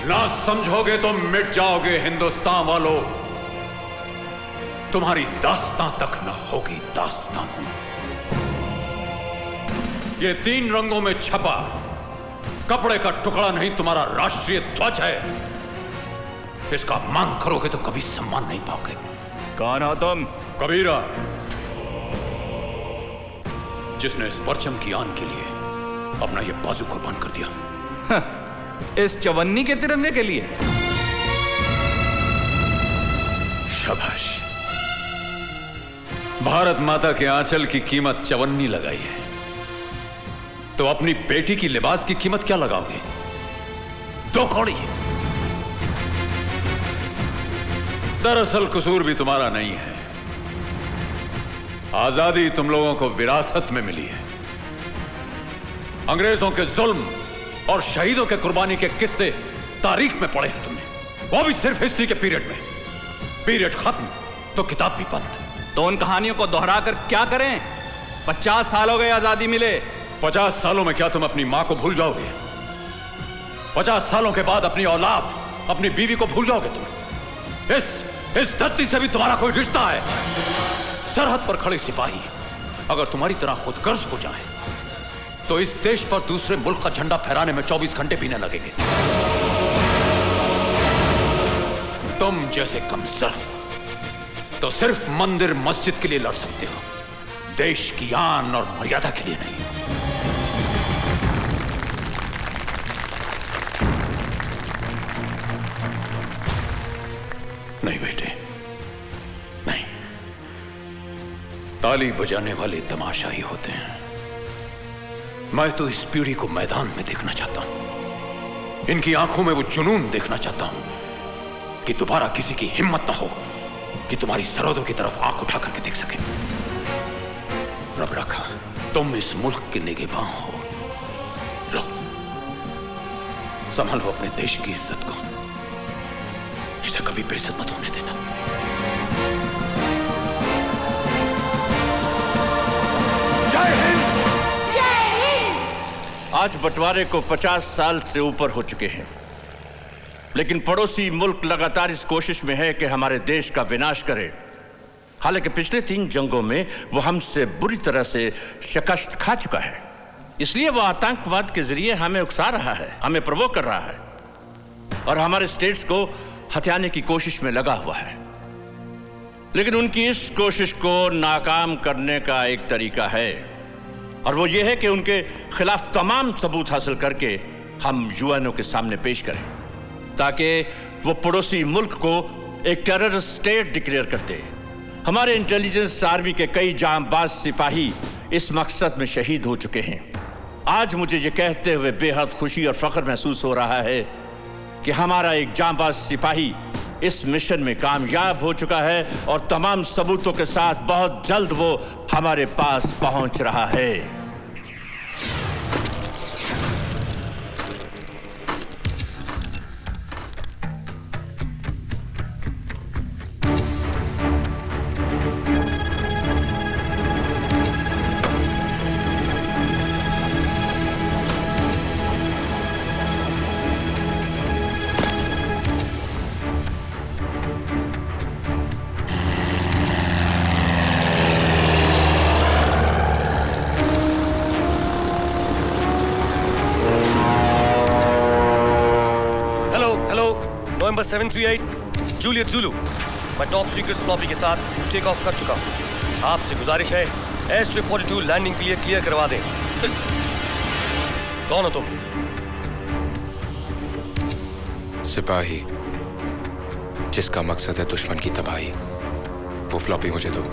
ना समझोगे तो मिट जाओगे हिंदुस्तान वालों। तुम्हारी दास्तां तक न होगी दास्तां। ये 3 रंगों में छपा कपड़े का टुकड़ा नहीं तुम्हारा राष्ट्रीय ध्वज है। इसका मांग करोगे तो कभी सम्मान नहीं पाओगे। कौन हो तुम? कबीरा, जिसने इस परचम की आन के लिए अपना ये बाजू कुर्बान कर दिया। इस चवन्नी के तिरंगे के लिए? शाबाश। भारत माता के आंचल की कीमत चवन्नी लगाई है, तो अपनी बेटी की लिबास की कीमत क्या लगाओगे? 2 कौड़ी। दरअसल कसूर भी तुम्हारा नहीं है। आजादी तुम लोगों को विरासत में मिली है। अंग्रेजों के जुल्म और शहीदों के कुर्बानी के किस्से तारीख में पढ़े हैं तुमने, वो भी सिर्फ हिस्ट्री के पीरियड में। पीरियड खत्म तो किताब भी बंद। तो उन कहानियों को दोहरा कर क्या करें? 50 साल हो गए आजादी मिले। 50 सालों में क्या तुम अपनी मां को भूल जाओगे? 50 सालों के बाद अपनी औलाद, अपनी बीवी को भूल जाओगे तुम? इस धरती से भी तुम्हारा कोई रिश्ता है? सरहद पर खड़े सिपाही अगर तुम्हारी तरह खुदगर्ज हो जाए तो इस देश पर दूसरे मुल्क का झंडा फहराने में 24 घंटे भी न लगेंगे। तुम जैसे कमजोर तो सिर्फ मंदिर मस्जिद के लिए लड़ सकते हो, देश की आन और मर्यादा के लिए नहीं। नहीं बेटे, नहीं। ताली बजाने वाले तमाशा ही होते हैं। मैं तो इस पीढ़ी को मैदान में देखना चाहता हूं। इनकी आंखों में वो जुनून देखना चाहता हूं कि दोबारा किसी की हिम्मत ना हो कि तुम्हारी सरहदों की तरफ आंख उठा करके देख सके। रब रखा तुम इस मुल्क के निगहबान हो। लो, संभालो अपने देश की इज्जत को। इसे कभी बेइज्जत मत होने देना। जय हिंद! जय हिंद! आज बंटवारे को 50 साल से ऊपर हो चुके हैं, लेकिन पड़ोसी मुल्क लगातार इस कोशिश में है कि हमारे देश का विनाश करे। हालांकि पिछले 3 जंगों में वो हमसे बुरी तरह से शिकस्त खा चुका है, इसलिए वो आतंकवाद के जरिए हमें उकसा रहा है, हमें प्रवोक कर रहा है और हमारे स्टेट्स को हथियाने की कोशिश में लगा हुआ है। लेकिन उनकी इस कोशिश को नाकाम करने का एक तरीका है, और वो ये है कि उनके खिलाफ तमाम सबूत हासिल करके हम यूएनओ के सामने पेश करें, ताकि वो पड़ोसी मुल्क को एक टेररिस्ट स्टेट डिक्लेयर करते। हमारे इंटेलिजेंस आर्मी के कई जांबाज सिपाही इस मकसद में शहीद हो चुके हैं। आज मुझे ये कहते हुए बेहद खुशी और फख्र महसूस हो रहा है कि हमारा एक जांबाज सिपाही इस मिशन में कामयाब हो चुका है और तमाम सबूतों के साथ बहुत जल्द वो हमारे पास पहुंच रहा है। नंबर 738 जूलियट ज़ुलू, मैं टॉप सीक्रेट फ्लॉपी के साथ टेक ऑफ कर चुका हूँ। आपसे गुजारिश है एयरस्ट्रिप 42 लैंडिंग के लिए क्लियर करवा दें। कौन हो तुम? सिपाही जिसका मकसद है दुश्मन की तबाही। वो फ्लॉपी मुझे दो।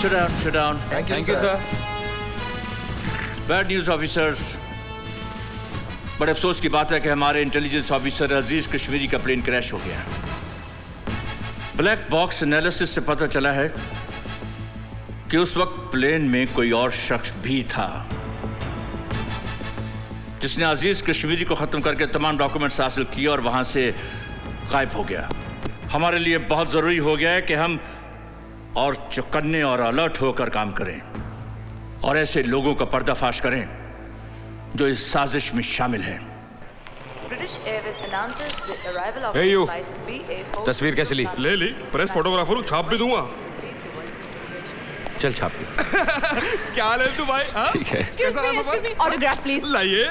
Sit down. Thank you, sir. Bad news officers, बड़े अफसोस की बात है कि हमारे इंटेलिजेंस ऑफिसर अजीज कश्मीरी का प्लेन क्रैश हो गया। ब्लैक बॉक्स एनालिसिस से पता चला है कि उस वक्त प्लेन में कोई और शख्स भी था जिसने अजीज कश्मीरी को खत्म करके तमाम डॉक्यूमेंट्स हासिल किए और वहां से गायब हो गया। हमारे लिए बहुत जरूरी हो गया है कि हम और चौकन्ने और अलर्ट होकर काम करें और ऐसे लोगों का पर्दाफाश करें जो इस साजिश में शामिल हैं। Hey you, तस्वीर कैसे ली? ले ली, प्रेस फोटोग्राफर हूँ, छाप भी दूंगा। चल छाप दे। क्या ले तू भाई? ठीक है। कैसा रहा सफर? Autograph please. लाइए।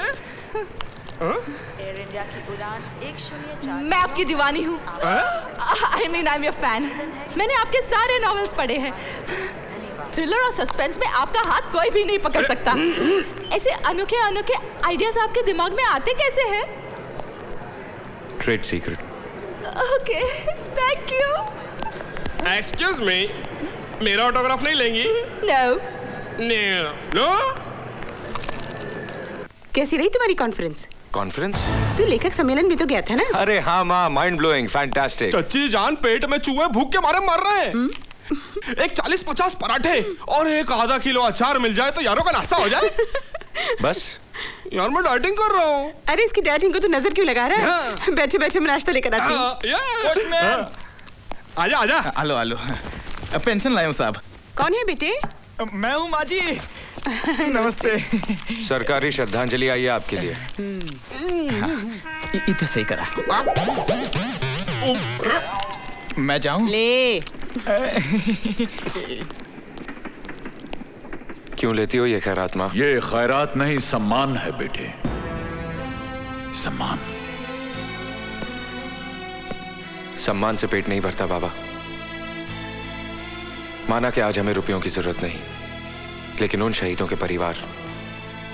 एयर इंडिया की उड़ान 104। मैं आपकी दीवानी हूँ। I mean I am your fan. मैंने आपके सारे नॉवेल्स पढ़े हैं। थ्रिलर और सस्पेंस में आपका हाथ कोई भी नहीं पकड़ सकता। ऐसे अनोखे अनोखे आइडियाज आपके दिमाग में आते कैसे हैं? Trade secret. Okay, thank you. Excuse me, मेरा ऑटोग्राफ नहीं लेंगी? नो। नो? कैसी रही तुम्हारी कॉन्फ्रेंस? कॉन्फ्रेंस? तू लेखक सम्मेलन में तो गया था ना? अरे हाँ माँ, माइंड ब्लोइंग, फैंटास्टिक। चच्ची जान, पेट में चूहे भूख के मारे मर रहे हैं। एक 40-50 पराठे और एक आधा किलो अचार मिल जाए तो यारों का नाश्ता हो जाए। बस यार मैं डाइटिंग कर रहा हूँ। अरे इसकी डाइटिंग को तू नजर क्यों लगा रहा है? बैठे बैठे मैं नाश्ता लेकर आती हूँ। आजा आजा। आलो आलो, पेंशन लाया हूँ साहब। कौन है बेटे? मैं हूँ माँ जी। नमस्ते। सरकारी श्रद्धांजलि आई है आपके लिए। इतना सही करा। मैं जाऊँ? ले। क्यों लेती हो ये खैरात माँ? ये खैरात नहीं, सम्मान है बेटे, सम्मान। सम्मान से पेट नहीं भरता बाबा। माना कि आज हमें रुपयों की जरूरत नहीं, लेकिन उन शहीदों के परिवार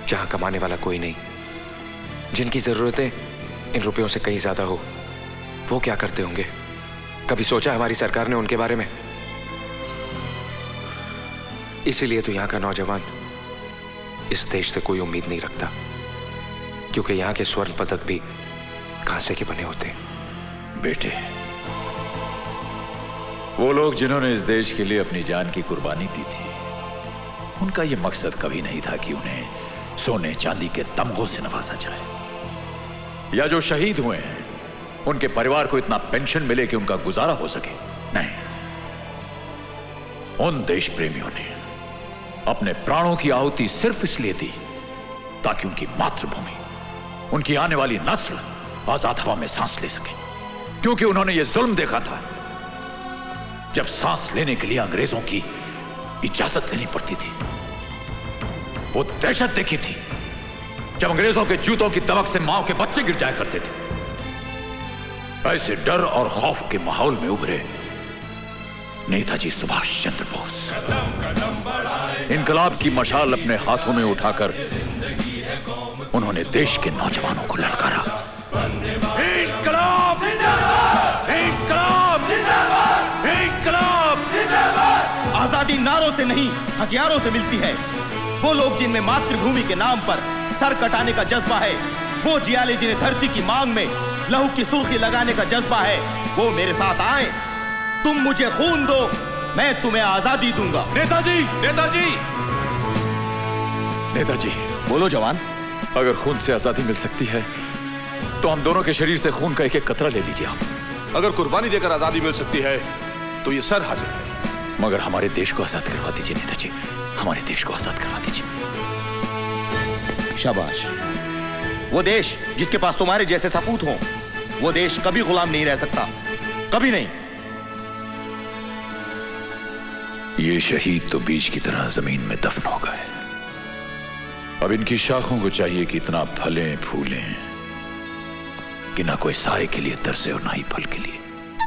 जहां कमाने वाला कोई नहीं, जिनकी जरूरतें इन रुपयों से कहीं ज्यादा हो, वो क्या करते होंगे? कभी सोचा हमारी सरकार ने उनके बारे में? इसीलिए तो यहां का नौजवान इस देश से कोई उम्मीद नहीं रखता, क्योंकि यहां के स्वर्ण पदक भी कांसे के बने होते हैं। बेटे, वो लोग जिन्होंने इस देश के लिए अपनी जान की कुर्बानी दी थी, उनका यह मकसद कभी नहीं था कि उन्हें सोने चांदी के तमगों से नवाजा जाए, या जो शहीद हुए हैं उनके परिवार को इतना पेंशन मिले कि उनका गुजारा हो सके। नहीं, उन देश प्रेमियों ने अपने प्राणों की आहुति सिर्फ इसलिए दी ताकि उनकी मातृभूमि, उनकी आने वाली नस्ल आजाद हवा में सांस ले सके। क्योंकि उन्होंने यह जुल्म देखा था, जब सांस लेने के लिए अंग्रेजों की इजाजत लेनी पड़ती थी। वो दहशत देखी थी जब अंग्रेजों के जूतों की दमक से मां के बच्चे गिर जाया करते थे। ऐसे डर और खौफ के माहौल में उभरे नेताजी सुभाष चंद्र बोस। इनकलाब की मशाल अपने हाथों में उठाकर उन्होंने देश के नौजवानों को ललकारा। इनकलाब जिंदाबाद! इनकलाब जिंदाबाद! इनकलाब जिंदाबाद! आजादी नारों से नहीं, हथियारों से मिलती है। वो लोग जिनमें मातृभूमि के नाम पर सर कटाने का जज्बा है, वो जियाले जिन्हें धरती की मांग में लहू की सुर्खी लगाने का जज्बा है, वो मेरे साथ आए। तुम मुझे खून दो, मैं तुम्हें आजादी दूंगा। नेताजी, नेताजी, नेताजी, बोलो जवान। अगर खून से आजादी मिल सकती है तो हम दोनों के शरीर से खून का एक एक कतरा ले लीजिए आप। अगर कुर्बानी देकर आजादी मिल सकती है तो ये सर हाजिर है। मगर हमारे देश को आजाद करवा दीजिए नेताजी, हमारे देश को आजाद करवा दीजिए। शाबाश। वो देश जिसके पास तुम्हारे जैसे सपूत हों, वो देश कभी गुलाम नहीं रह सकता, कभी नहीं। ये शहीद तो बीज की तरह जमीन में दफन हो गए। अब इनकी शाखों को चाहिए कि इतना फलें फूलें कि ना कोई साए के लिए तरसे और ना ही फल के लिए।